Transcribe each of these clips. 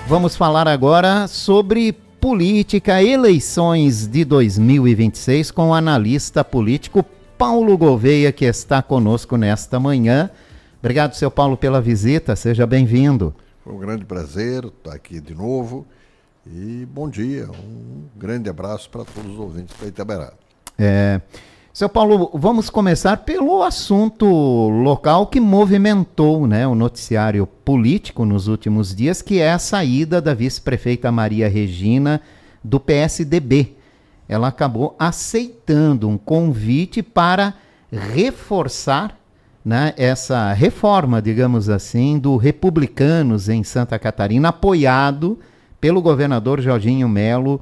Vamos falar agora sobre política, eleições de 2026 com o analista político Paulo Gouveia, que está conosco nesta manhã. Obrigado, seu Paulo, pela visita, seja bem-vindo. Foi um grande prazer estar aqui de novo e bom dia, um grande abraço para todos os ouvintes da Itaberá. Seu Paulo, vamos começar pelo assunto local que movimentou, né, o noticiário político nos últimos dias, que é a saída da vice-prefeita Maria Regina do PSDB. Ela acabou aceitando um convite para reforçar, né, essa reforma, digamos assim, do Republicanos em Santa Catarina, apoiado pelo governador Jorginho Melo,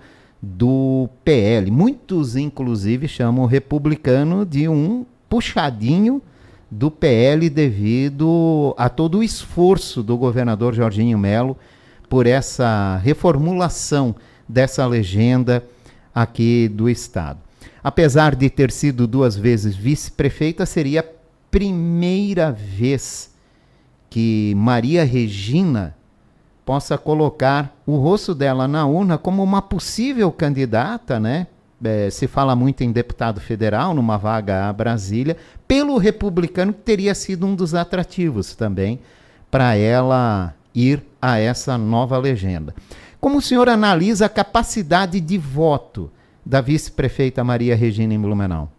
do PL. Muitos, inclusive, chamam o Republicano de um puxadinho do PL devido a todo o esforço do governador Jorginho Melo por essa reformulação dessa legenda aqui do estado. Apesar de ter sido 2 vezes vice-prefeita, seria a primeira vez que Maria Regina possa colocar o rosto dela na urna como uma possível candidata, né? Se fala muito em deputado federal, numa vaga a Brasília, pelo Republicano, que teria sido um dos atrativos também para ela ir a essa nova legenda. Como o senhor analisa a capacidade de voto da vice-prefeita Maria Regina em Blumenau?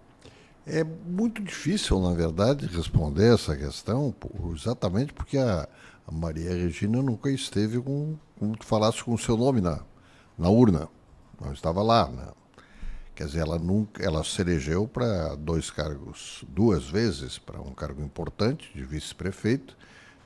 É muito difícil, na verdade, responder essa questão, exatamente porque a Maria Regina nunca esteve como tu falaste, com o seu nome na urna. Não estava lá, né? Quer dizer, ela se elegeu para 2 cargos, 2 vezes, para um cargo importante de vice-prefeito,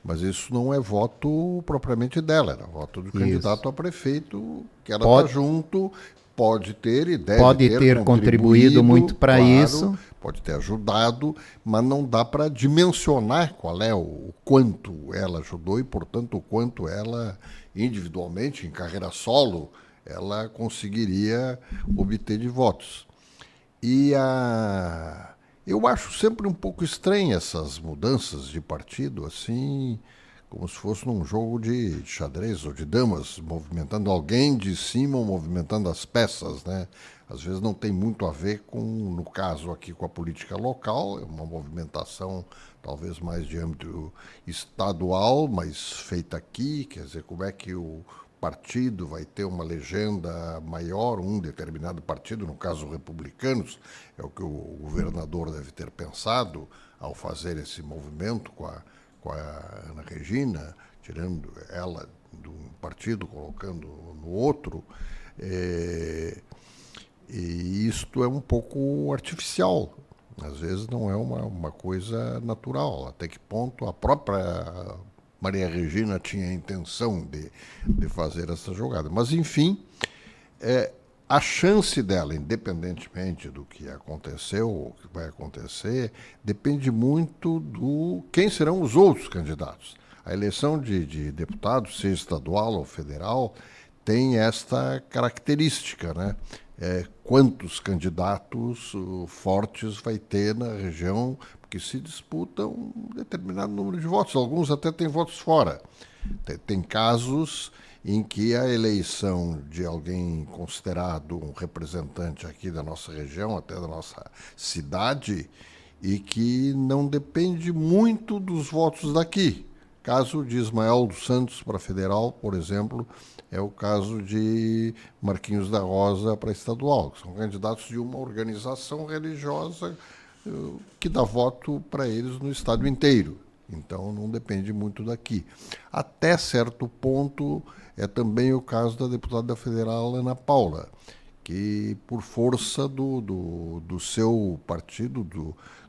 mas isso não é voto propriamente dela, era voto do candidato a prefeito, que ela está junto, pode ter e deve ter contribuído muito para isso. Pode ter ajudado, mas não dá para dimensionar qual é o quanto ela ajudou e, portanto, o quanto ela, individualmente, em carreira solo, ela conseguiria obter de votos. Eu acho sempre um pouco estranho essas mudanças de partido, assim, como se fosse num jogo de xadrez ou de damas, movimentando alguém de cima ou movimentando as peças, né? Às vezes não tem muito a ver com, no caso aqui, com a política local, é uma movimentação talvez mais de âmbito estadual, mas feita aqui, quer dizer, como é que o partido vai ter uma legenda maior, um determinado partido, no caso Republicanos, é o que o governador deve ter pensado ao fazer esse movimento com a Ana Regina, tirando ela de um partido, colocando no outro, e isto é um pouco artificial. Às vezes não é uma coisa natural. Até que ponto a própria Maria Regina tinha a intenção de fazer essa jogada. Mas, enfim, a chance dela, independentemente do que aconteceu ou que vai acontecer, depende muito do quem serão os outros candidatos. A eleição de deputados, seja estadual ou federal, tem esta característica, né? Quantos candidatos fortes vai ter na região, porque se disputa um determinado número de votos. Alguns até têm votos fora. Tem casos em que a eleição de alguém considerado um representante aqui da nossa região, até da nossa cidade, e que não depende muito dos votos daqui. Caso de Ismael dos Santos para federal, por exemplo, é o caso de Marquinhos da Rosa para estadual, que são candidatos de uma organização religiosa que dá voto para eles no estado inteiro. Então, não depende muito daqui. Até certo ponto, é também o caso da deputada federal Ana Paula, que, por força do seu partido,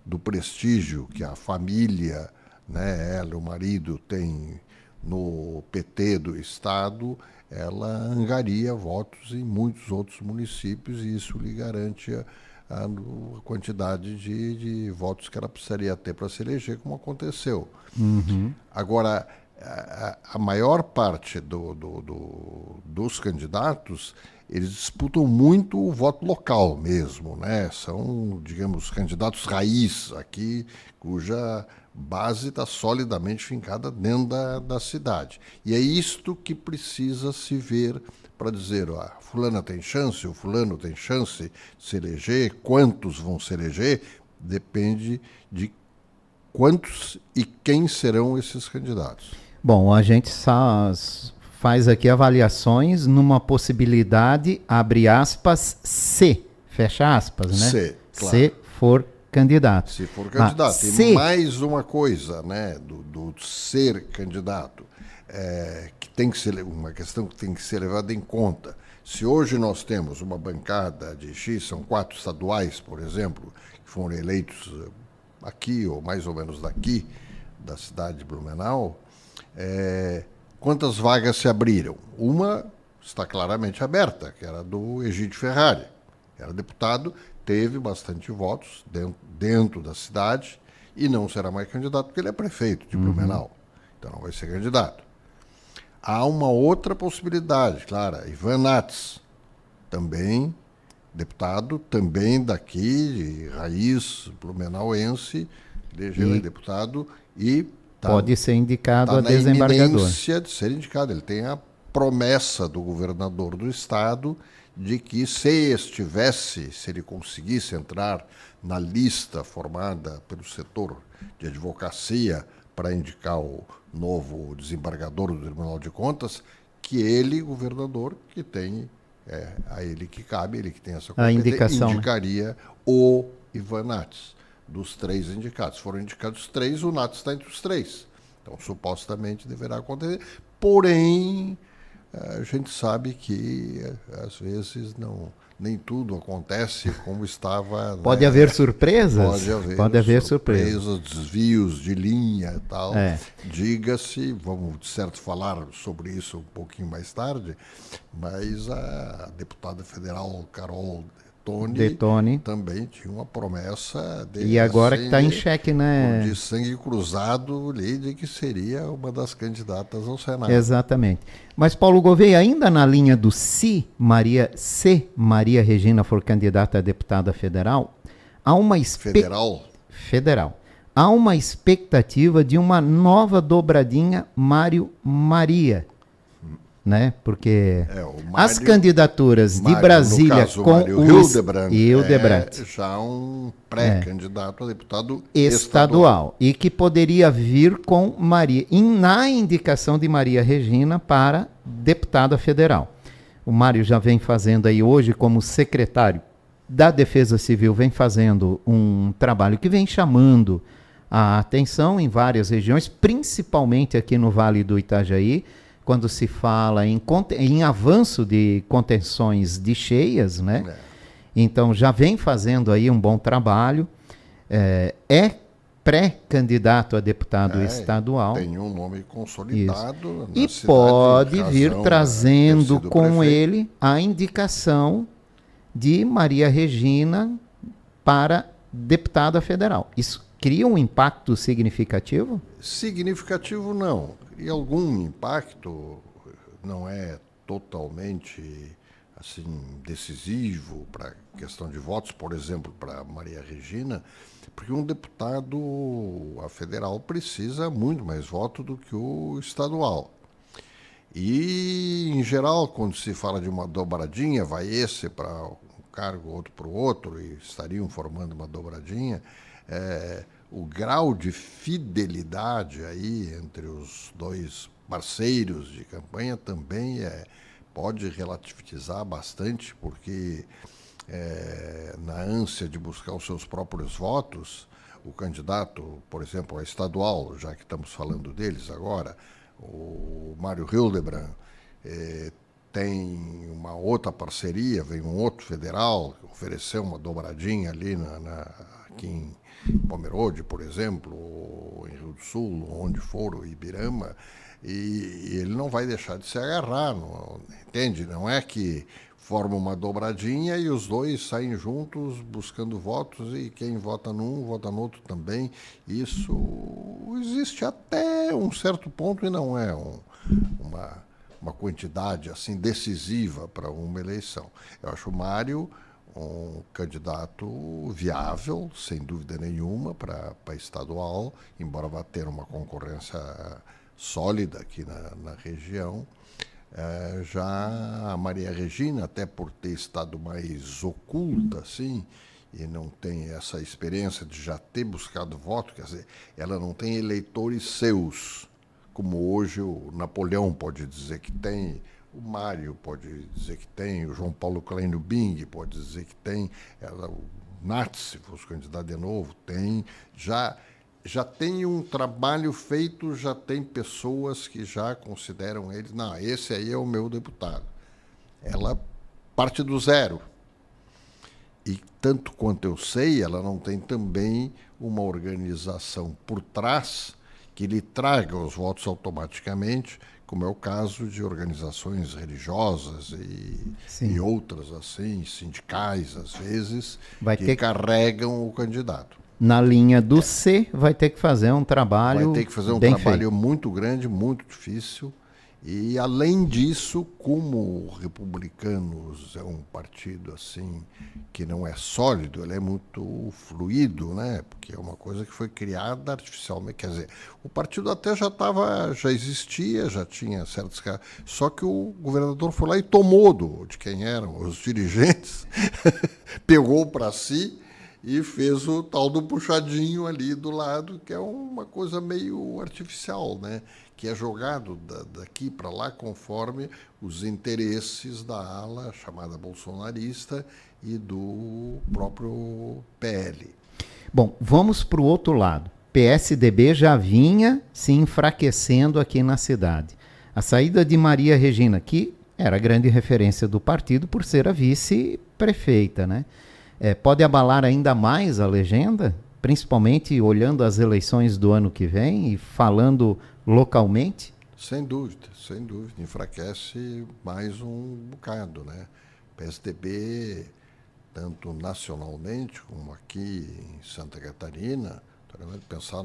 do prestígio que a família, né, ela e o marido têm no PT do estado, ela angaria votos em muitos outros municípios e isso lhe garante a quantidade de votos que ela precisaria ter para se eleger, como aconteceu. Uhum. Agora, a maior parte dos candidatos, eles disputam muito o voto local mesmo, né? São, digamos, candidatos raiz aqui, cuja base está solidamente fincada dentro da cidade. E é isto que precisa se ver para dizer, fulana tem chance, o fulano tem chance de se eleger, quantos vão se eleger, depende de quantos e quem serão esses candidatos. Bom, a gente faz aqui avaliações numa possibilidade, abre aspas, se, fecha aspas, né? Se, claro. Se for candidato. Se for candidato. Tem mais uma coisa, né, do ser candidato, que tem que ser uma questão que tem que ser levada em conta. Se hoje nós temos uma bancada de X, são 4 estaduais, por exemplo, que foram eleitos aqui, ou mais ou menos daqui, da cidade de Blumenau, quantas vagas se abriram? Uma está claramente aberta, que era do Egídio Ferrari. Era deputado, teve bastante votos dentro da cidade e não será mais candidato porque ele é prefeito de Blumenau. Então não vai ser candidato. Há uma outra possibilidade, claro, Ivan Nats, também deputado, também daqui, de raiz blumenauense, elegeu deputado e pode ser indicado a desembargador. desembargador. Iminência de ser indicado. Ele tem a promessa do governador do estado de que se ele conseguisse entrar na lista formada pelo setor de advocacia para indicar o novo desembargador do Tribunal de Contas, que ele, governador, que tem, a ele que cabe, ele que tem essa competência, indicaria, né, o Ivan Nats. Dos 3 indicados. Foram indicados 3, o Nats está entre os 3. Então, supostamente, deverá acontecer. Porém, a gente sabe que, às vezes, nem tudo acontece como estava. Pode haver surpresas? Pode haver surpresas, desvios de linha e tal. Diga-se, vamos, de certo, falar sobre isso um pouquinho mais tarde, mas a deputada federal Carol Detoni também tinha uma promessa e agora que está em xeque, né? De sangue cruzado ali, de que seria uma das candidatas ao Senado. Exatamente. Mas Paulo Gouveia, ainda na linha do se Maria Regina for candidata a deputada federal, há uma federal. Há uma expectativa de uma nova dobradinha Mário-Maria. Né? Porque as candidaturas de Brasília, no caso, com o Hildebrand é já um pré-candidato a deputado estadual e que poderia vir com na indicação de Maria Regina para deputada federal. O Mário já vem fazendo aí hoje como secretário da Defesa Civil, vem fazendo um trabalho que vem chamando a atenção em várias regiões, principalmente aqui no Vale do Itajaí, quando se fala em avanço de contenções de cheias, né? Então já vem fazendo aí um bom trabalho, pré-candidato a deputado estadual. Tem um nome consolidado. E pode vir trazendo com ele a indicação de Maria Regina para deputada federal. Isso cria um impacto significativo? Significativo não. E algum impacto, não é totalmente assim decisivo para a questão de votos, por exemplo, para Maria Regina, porque um deputado a federal precisa muito mais votos do que o estadual. E, em geral, quando se fala de uma dobradinha, vai esse para um cargo, outro para o outro, e estariam formando uma dobradinha, o grau de fidelidade aí entre os dois parceiros de campanha também pode relativizar bastante, porque na ânsia de buscar os seus próprios votos, o candidato, por exemplo, a estadual, já que estamos falando deles agora, o Mário Hildebrand, tem uma outra parceria, vem um outro federal que ofereceu uma dobradinha ali aqui em Pomerode, por exemplo, ou em Rio do Sul, onde for, o Ibirama, e ele não vai deixar de se agarrar, entende? Não é que forma uma dobradinha e os dois saem juntos buscando votos e quem vota num, vota no outro também. Isso existe até até um certo ponto e não é uma quantidade assim decisiva para uma eleição. Eu acho o Mário um candidato viável, sem dúvida nenhuma, para estadual, embora vá ter uma concorrência sólida aqui na região. Já a Maria Regina, até por ter estado mais oculta, assim, e não tem essa experiência de já ter buscado voto, quer dizer, ela não tem eleitores seus, como hoje o Napoleão pode dizer que tem, o Mário pode dizer que tem, o João Paulo Kleino Bing pode dizer que tem, o Nats, se fosse candidato de novo, tem, já tem um trabalho feito, já tem pessoas que já consideram ele, não, esse aí é o meu deputado. Ela parte do zero. E, tanto quanto eu sei, ela não tem também uma organização por trás que lhe traga os votos automaticamente, como é o caso de organizações religiosas e outras, assim, sindicais, às vezes, que carregam o candidato. Na linha do C, vai ter que fazer um trabalho. Vai ter que fazer um trabalho muito grande, muito difícil. E, além disso, como Republicanos é um partido assim que não é sólido, ele é muito fluido, né? Porque é uma coisa que foi criada artificialmente. Quer dizer, o partido até já existia, já tinha certos caras. Só que o governador foi lá e tomou de quem eram os dirigentes, pegou para si e fez o tal do puxadinho ali do lado, que é uma coisa meio artificial, né? Que é jogado daqui para lá conforme os interesses da ala chamada bolsonarista e do próprio PL. Bom, vamos para o outro lado. PSDB já vinha se enfraquecendo aqui na cidade. A saída de Maria Regina, que era a grande referência do partido por ser a vice-prefeita, né? Pode abalar ainda mais a legenda, principalmente olhando as eleições do ano que vem e falando localmente? Sem dúvida. Enfraquece mais um bocado, né? PSDB, tanto nacionalmente como aqui em Santa Catarina, pensar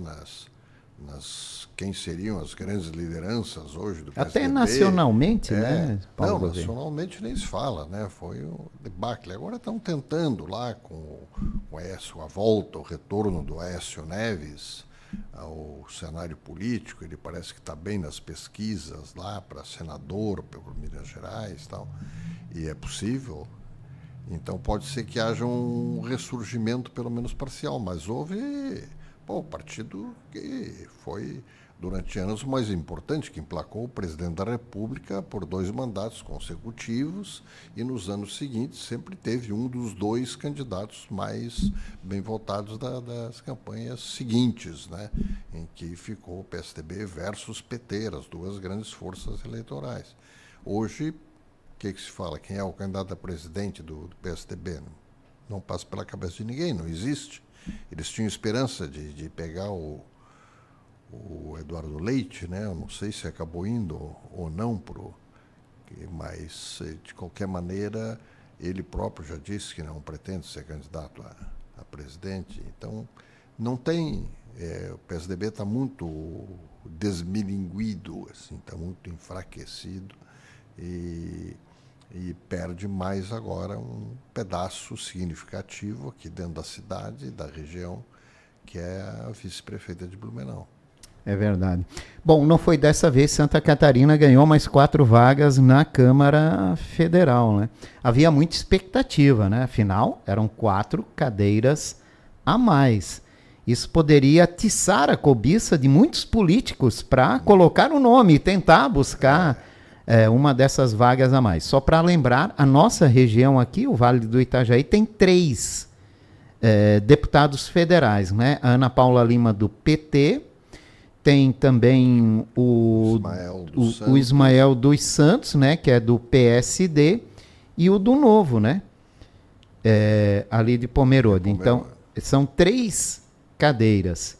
quem seriam as grandes lideranças hoje do PSDB. Até nacionalmente, né, Paulo? Não, nacionalmente nem se fala, né? Foi um debacle. Agora estão tentando lá com o Aécio, a volta, o retorno do Aécio Neves ao cenário político. Ele parece que está bem nas pesquisas lá para senador, por Minas Gerais e tal. E é possível. Então pode ser que haja um ressurgimento, pelo menos parcial, mas houve o partido que foi, durante anos, o mais importante, que emplacou o presidente da República por 2 mandatos consecutivos e, nos anos seguintes, sempre teve um dos 2 candidatos mais bem votados das campanhas seguintes, né, em que ficou o PSDB versus PT, as 2 grandes forças eleitorais. Hoje, o que se fala? Quem é o candidato a presidente do PSDB? Não passa pela cabeça de ninguém, não existe. Eles tinham esperança de pegar o Eduardo Leite, né? Eu não sei se acabou indo ou não, mas, de qualquer maneira, ele próprio já disse que não pretende ser candidato a presidente. Então, não tem... o PSDB está muito desmilinguido, assim, está muito enfraquecido e perde mais agora um pedaço significativo aqui dentro da cidade, da região, que é a vice-prefeita de Blumenau. É verdade. Bom, não foi dessa vez. Santa Catarina ganhou mais 4 vagas na Câmara Federal, né? Havia muita expectativa, né? Afinal, eram 4 cadeiras a mais. Isso poderia atiçar a cobiça de muitos políticos para colocar o nome e tentar buscar uma dessas vagas a mais. Só para lembrar, a nossa região aqui, o Vale do Itajaí, tem 3 deputados federais, né? A Ana Paula Lima, do PT, tem também o Ismael dos Santos, né? Que é do PSD, e o do Novo, né? Ali de Pomerode. Então, são 3 cadeiras,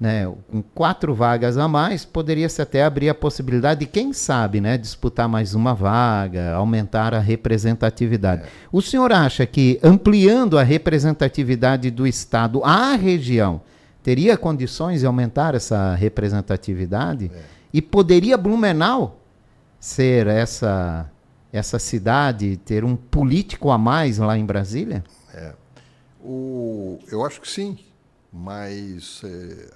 né, com 4 vagas a mais, poderia-se até abrir a possibilidade de, quem sabe, né, disputar mais uma vaga, aumentar a representatividade. O senhor acha que, ampliando a representatividade do Estado à região, teria condições de aumentar essa representatividade? E poderia Blumenau ser essa cidade, ter um político a mais lá em Brasília? Eu acho que sim, mas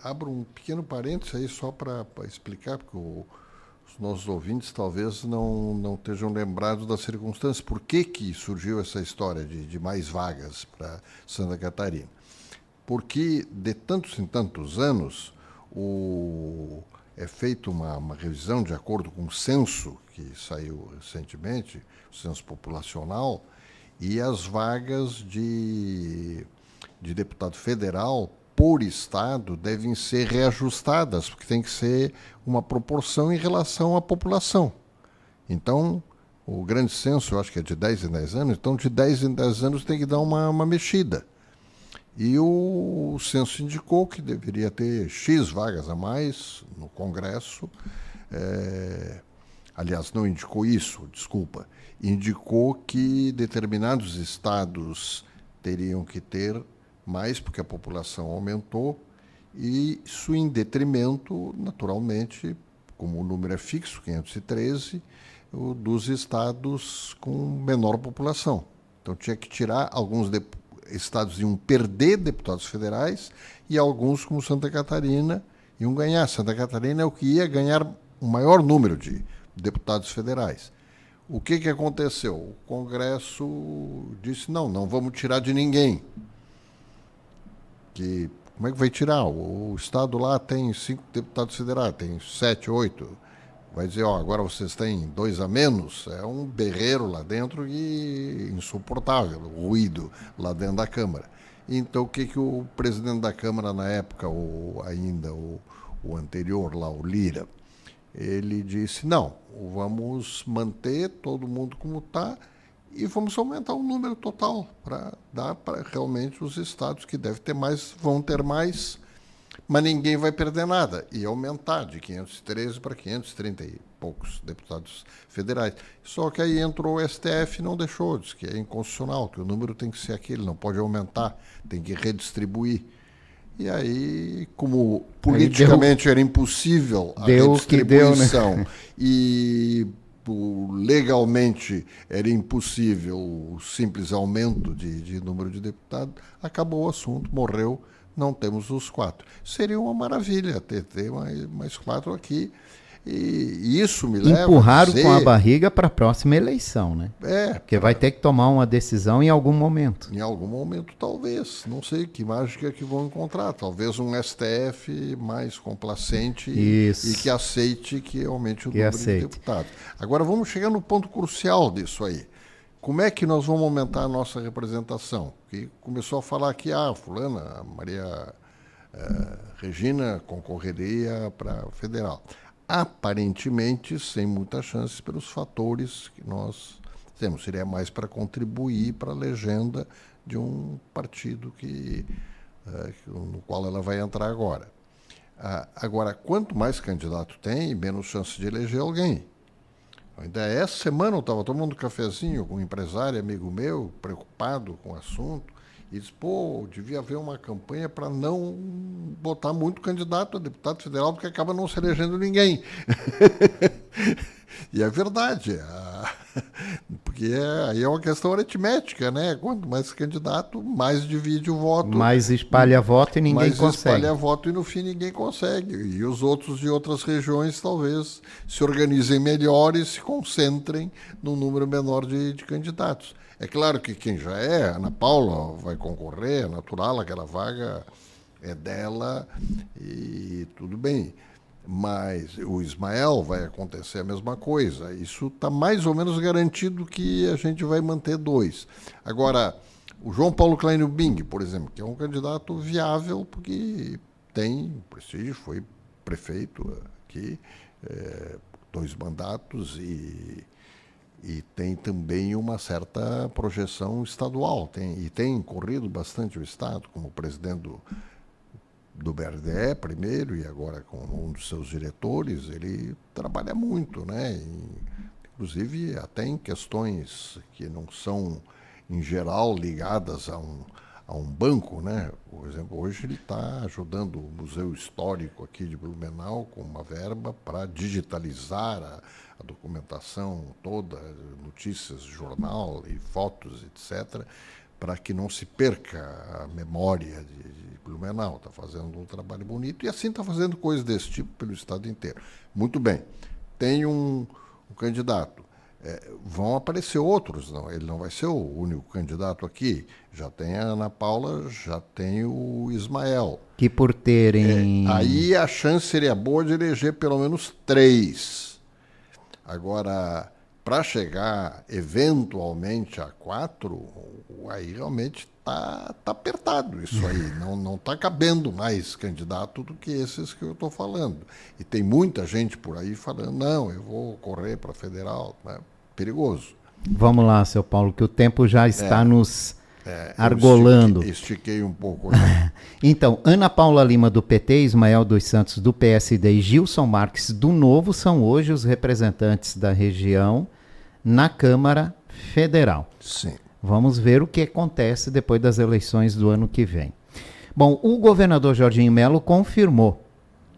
abro um pequeno parênteses aí só para explicar, porque os nossos ouvintes talvez não estejam lembrados das circunstâncias. Por que surgiu essa história de mais vagas para Santa Catarina? Porque de tantos em tantos anos é feita uma revisão de acordo com o censo que saiu recentemente, o censo populacional, e as vagas de deputado federal por estado devem ser reajustadas, porque tem que ser uma proporção em relação à população. Então, o grande censo, eu acho que é de 10 em 10 anos, então de 10 em 10 anos tem que dar uma mexida. E o censo indicou que deveria ter X vagas a mais no Congresso. Aliás, não indicou isso, desculpa. Indicou que determinados estados teriam que ter mais, porque a população aumentou, e isso em detrimento, naturalmente, como o número é fixo, 513, dos estados com menor população. Então tinha que tirar alguns estados iam perder deputados federais e alguns, como Santa Catarina, iam ganhar. Santa Catarina é o que ia ganhar o maior número de deputados federais. O que aconteceu? O Congresso disse, não vamos tirar de ninguém. Como é que vai tirar? O estado lá tem 5 deputados federais, tem 7, 8. Vai dizer, agora vocês têm 2 a menos. É um berreiro lá dentro e insuportável, o ruído lá dentro da Câmara. Então, o que o presidente da Câmara na época, o anterior lá, o Lira, ele disse, não, vamos manter todo mundo como está e vamos aumentar o número total para dar para realmente os estados que devem ter mais, vão ter mais, mas ninguém vai perder nada. E aumentar de 513 para 530 e poucos deputados federais. Só que aí entrou o STF e não deixou, disse que é inconstitucional, que o número tem que ser aquele, não pode aumentar, tem que redistribuir. E aí, como politicamente era impossível a redistribuição, né? E legalmente era impossível o simples aumento de número de deputados, acabou o assunto, morreu, não temos os 4. Seria uma maravilha ter mais 4 aqui. E isso me leva empurraram a dizer, com a barriga para a próxima eleição, né? Porque vai ter que tomar uma decisão em algum momento. Em algum momento, talvez. Não sei que mágica que vão encontrar. Talvez um STF mais complacente e que aceite que aumente o número de deputados. Agora, vamos chegar no ponto crucial disso aí. Como é que nós vamos aumentar a nossa representação? Porque começou a falar aqui, fulana, a Maria Regina concorreria para federal. Aparentemente, sem muitas chances pelos fatores que nós temos. Seria mais para contribuir para a legenda de um partido no qual ela vai entrar agora. Agora, quanto mais candidato tem, menos chance de eleger alguém. Ainda essa semana eu estava tomando um cafezinho com um empresário, amigo meu, preocupado com o assunto, e disse, devia haver uma campanha para não botar muito candidato a deputado federal, porque acaba não se elegendo ninguém. E é verdade, porque aí é uma questão aritmética, né? Quanto mais candidato, mais divide o voto. Mais espalha voto e ninguém consegue. Mais espalha voto e no fim ninguém consegue. E os outros de outras regiões talvez se organizem melhor e se concentrem num número menor de candidatos. É claro que quem já é, Ana Paula vai concorrer, é natural, aquela vaga é dela e tudo bem. Mas o Ismael vai acontecer a mesma coisa. Isso está mais ou menos garantido que a gente vai manter 2. Agora, o João Paulo Kleinubing, por exemplo, que é um candidato viável, porque tem prestígio, foi prefeito aqui, 2 mandatos e tem também uma certa projeção estadual. Tem corrido bastante o Estado, como presidente do BRDE primeiro e agora com um dos seus diretores. Ele trabalha muito, né? Inclusive até em questões que não são, em geral, ligadas a um banco, né? Por exemplo, hoje ele está ajudando o Museu Histórico aqui de Blumenau com uma verba para digitalizar a documentação toda, notícias, jornal e fotos, etc., para que não se perca a memória de Blumenau. Está fazendo um trabalho bonito e assim está fazendo coisas desse tipo pelo estado inteiro. Muito bem. Tem um candidato. Vão aparecer outros, não? Ele não vai ser o único candidato aqui. Já tem a Ana Paula, já tem o Ismael. Que por terem... Aí a chance seria boa de eleger pelo menos 3. Agora, para chegar eventualmente a 4, aí realmente tá apertado isso aí. Não está cabendo mais candidato do que esses que eu estou falando. E tem muita gente por aí falando, não, eu vou correr para federal, né? Perigoso. Vamos lá, seu Paulo, que o tempo já está nos argolando. Estiquei um pouco. Né? Então, Ana Paula Lima do PT, Ismael dos Santos do PSD e Gilson Marques do Novo são hoje os representantes da região na Câmara Federal. Sim. Vamos ver o que acontece depois das eleições do ano que vem. Bom, o governador Jorginho Melo confirmou.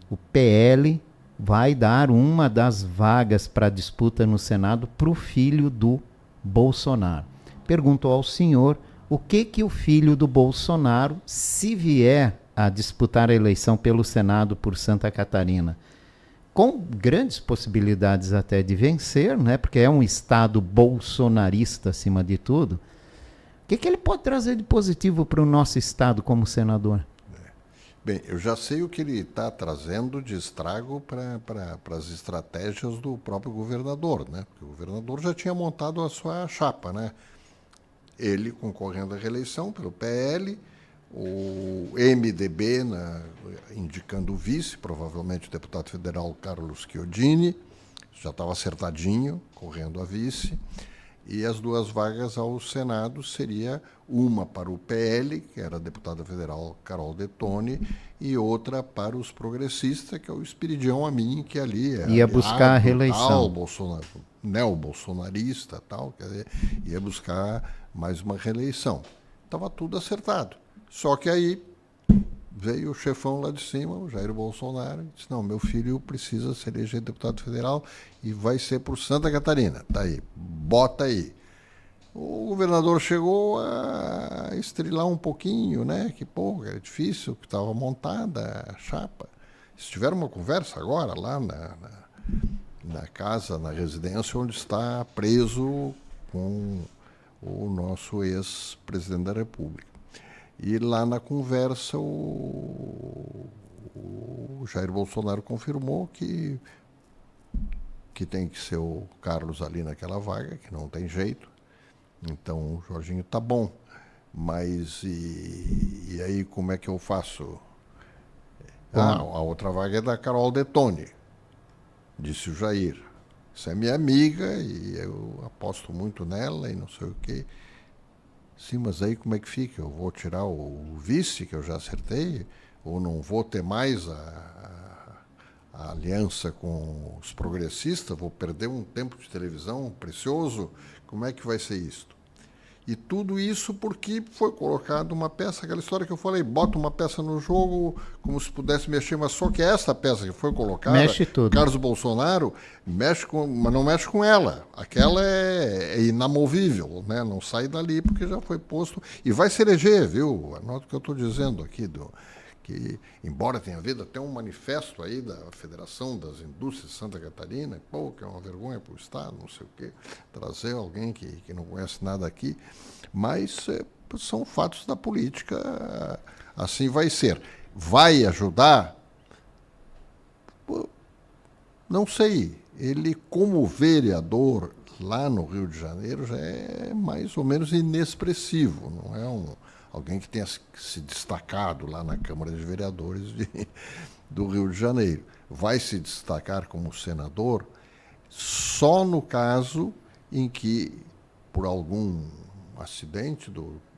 O PL vai dar uma das vagas para disputa no Senado para o filho do Bolsonaro. Perguntou ao senhor o que o filho do Bolsonaro, se vier a disputar a eleição pelo Senado por Santa Catarina, com grandes possibilidades até de vencer, né, porque é um estado bolsonarista acima de tudo, o que ele pode trazer de positivo para o nosso estado como senador? Bem, eu já sei o que ele está trazendo de estrago para as estratégias do próprio governador, né? Porque o governador já tinha montado a sua chapa, né? Ele concorrendo à reeleição pelo PL, o MDB indicando o vice, provavelmente o deputado federal Carlos Chiodini, já estava acertadinho, correndo a vice. E as 2 vagas ao Senado seria uma para o PL, que era a deputada federal Carol Detoni, e outra para os progressistas, que é o Espiridião Amin, que ali ia buscar a reeleição. Neobolsonarista, tal, quer dizer, ia buscar mais uma reeleição. Estava tudo acertado. Só que aí veio o chefão lá de cima, o Jair Bolsonaro, e disse, não, meu filho precisa se eleger deputado federal e vai ser por Santa Catarina. Tá aí, bota aí. O governador chegou a estrilar um pouquinho, né? Que, pô, era difícil, que estava montada a chapa. Eles tiveram uma conversa agora lá na casa, na residência, onde está preso com o nosso ex-presidente da República. E lá na conversa o Jair Bolsonaro confirmou que tem que ser o Carlos ali naquela vaga, que não tem jeito. Então o Jorginho tá bom. Mas e aí como é que eu faço? A outra vaga é da Carol Detoni, disse o Jair. Essa é minha amiga e eu aposto muito nela e não sei o quê. Sim, mas aí como é que fica? Eu vou tirar o vice, que eu já acertei? Ou não vou ter mais a aliança com os progressistas? Vou perder um tempo de televisão precioso? Como é que vai ser isso? E tudo isso porque foi colocado uma peça, aquela história que eu falei, bota uma peça no jogo como se pudesse mexer, mas só que essa peça que foi colocada, mexe tudo. Carlos Bolsonaro, mas não mexe com ela. Aquela é inamovível, né? Não sai dali porque já foi posto. E vai se eleger, viu? Anota o que eu estou dizendo aqui, que embora tenha havido até um manifesto aí da Federação das Indústrias de Santa Catarina, pô, que é uma vergonha para o Estado, não sei o quê, trazer alguém que não conhece nada aqui, mas são fatos da política, assim vai ser. Vai ajudar? Pô, não sei. Ele, como vereador lá no Rio de Janeiro, já é mais ou menos inexpressivo, não é alguém que tenha se destacado lá na Câmara de Vereadores do Rio de Janeiro. Vai se destacar como senador só no caso em que, por algum acidente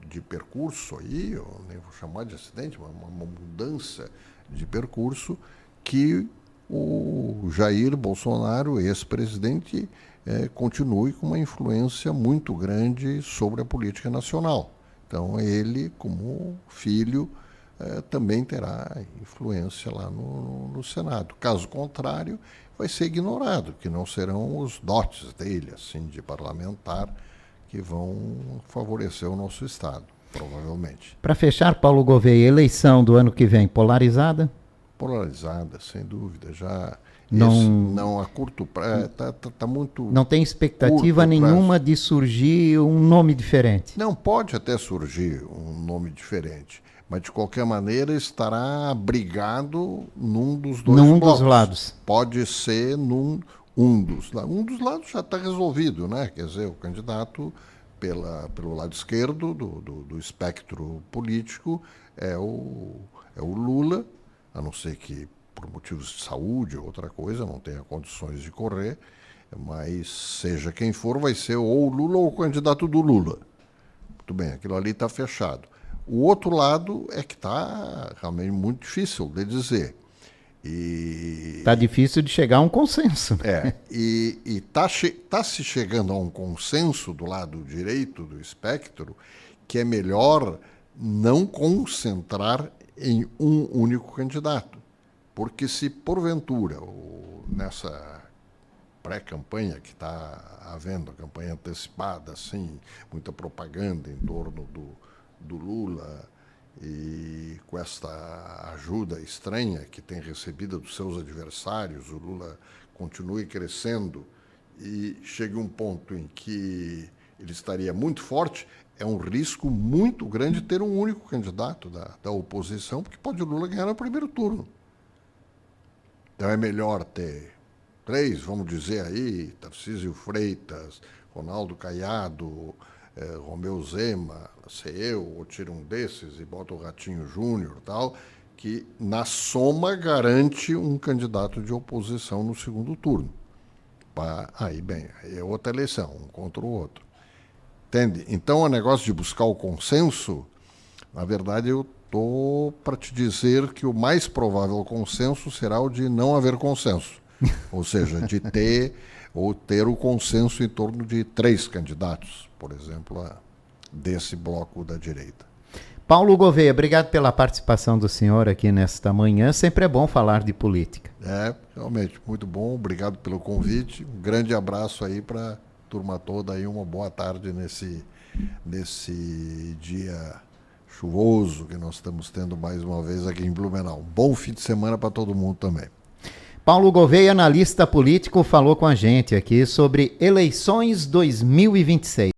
de percurso aí, eu nem vou chamar de acidente, mas uma mudança de percurso, que o Jair Bolsonaro, ex-presidente, continue com uma influência muito grande sobre a política nacional. Então ele, como filho, também terá influência lá no Senado. Caso contrário, vai ser ignorado, que não serão os dotes dele, assim, de parlamentar, que vão favorecer o nosso Estado, provavelmente. Para fechar, Paulo Gouveia, eleição do ano que vem polarizada? Polarizada, sem dúvida. Já Não, a curto prazo tá muito. não tem expectativa nenhuma de surgir um nome diferente. Não, pode até surgir um nome diferente, mas de qualquer maneira estará abrigado num dos dois Num blocos. dos lados. Pode ser um dos lados. Um dos lados já está resolvido, né? Quer dizer, o candidato pelo lado esquerdo do espectro político é o Lula, a não ser que por motivos de saúde ou outra coisa não tenha condições de correr, mas seja quem for, vai ser ou o Lula ou o candidato do Lula. Muito bem, aquilo ali está fechado. O outro lado é que está realmente muito difícil de dizer. Está difícil de chegar a um consenso. E está se chegando a um consenso do lado direito do espectro que é melhor não concentrar em um único candidato. Porque se porventura, nessa pré-campanha que está havendo, a campanha antecipada, assim, muita propaganda em torno do Lula e com esta ajuda estranha que tem recebido dos seus adversários, o Lula continue crescendo e chegue a um ponto em que ele estaria muito forte, é um risco muito grande ter um único candidato da oposição, porque pode o Lula ganhar no primeiro turno. Então é melhor ter 3, vamos dizer aí, Tarcísio Freitas, Ronaldo Caiado, Romeu Zema, ser eu, ou tira um desses e bota o Ratinho Júnior e tal, que na soma garante um candidato de oposição no segundo turno. Aí é outra eleição, um contra o outro. Entende? Então o negócio de buscar o consenso, na verdade eu estou para te dizer que o mais provável consenso será o de não haver consenso. Ou seja, de ter o consenso em torno de 3 candidatos, por exemplo, desse bloco da direita. Paulo Gouveia, obrigado pela participação do senhor aqui nesta manhã. Sempre é bom falar de política. Realmente, muito bom. Obrigado pelo convite. Um grande abraço aí para a turma toda aí. Uma boa tarde nesse dia chuvoso que nós estamos tendo mais uma vez aqui em Blumenau. Um bom fim de semana para todo mundo também. Paulo Gouveia, analista político, falou com a gente aqui sobre eleições 2026.